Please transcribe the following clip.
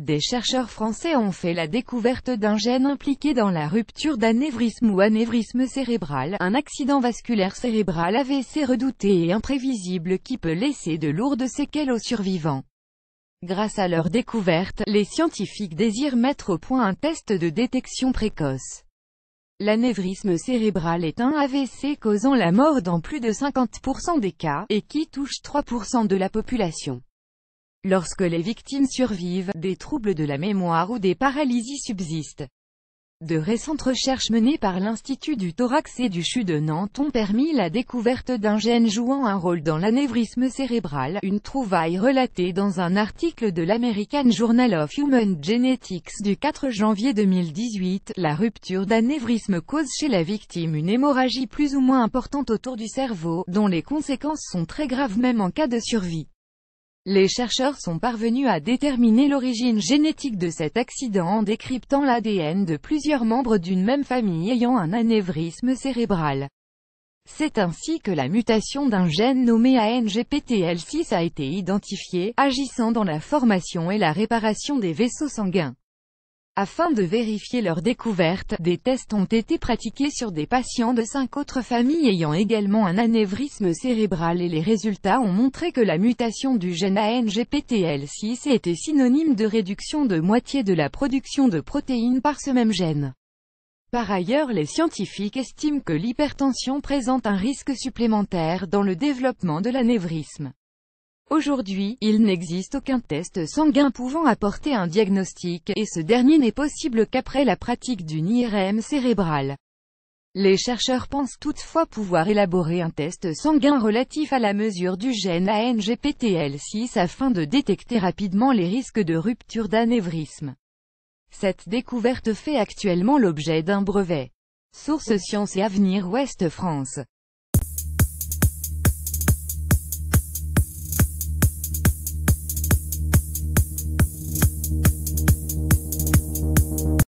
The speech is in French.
Des chercheurs français ont fait la découverte d'un gène impliqué dans la rupture d'anévrisme ou anévrisme cérébral, un accident vasculaire cérébral AVC redouté et imprévisible qui peut laisser de lourdes séquelles aux survivants. Grâce à leur découverte, les scientifiques désirent mettre au point un test de détection précoce. L'anévrisme cérébral est un AVC causant la mort dans plus de 50% des cas, et qui touche 3% de la population. Lorsque les victimes survivent, des troubles de la mémoire ou des paralysies subsistent. De récentes recherches menées par l'Institut du thorax et du CHU de Nantes ont permis la découverte d'un gène jouant un rôle dans l'anévrisme cérébral, une trouvaille relatée dans un article de l'American Journal of Human Genetics du 4 janvier 2018. La rupture d'anévrisme cause chez la victime une hémorragie plus ou moins importante autour du cerveau, dont les conséquences sont très graves même en cas de survie. Les chercheurs sont parvenus à déterminer l'origine génétique de cet accident en décryptant l'ADN de plusieurs membres d'une même famille ayant un anévrisme cérébral. C'est ainsi que la mutation d'un gène nommé ANGPTL6 a été identifiée, agissant dans la formation et la réparation des vaisseaux sanguins. Afin de vérifier leur découverte, des tests ont été pratiqués sur des patients de 5 autres familles ayant également un anévrisme cérébral et les résultats ont montré que la mutation du gène ANGPTL6 était synonyme de réduction de moitié de la production de protéines par ce même gène. Par ailleurs, les scientifiques estiment que l'hypertension présente un risque supplémentaire dans le développement de l'anévrisme. Aujourd'hui, il n'existe aucun test sanguin pouvant apporter un diagnostic, et ce dernier n'est possible qu'après la pratique d'une IRM cérébrale. Les chercheurs pensent toutefois pouvoir élaborer un test sanguin relatif à la mesure du gène ANGPTL6 afin de détecter rapidement les risques de rupture d'anévrisme. Cette découverte fait actuellement l'objet d'un brevet. Source Science et Avenir Ouest France.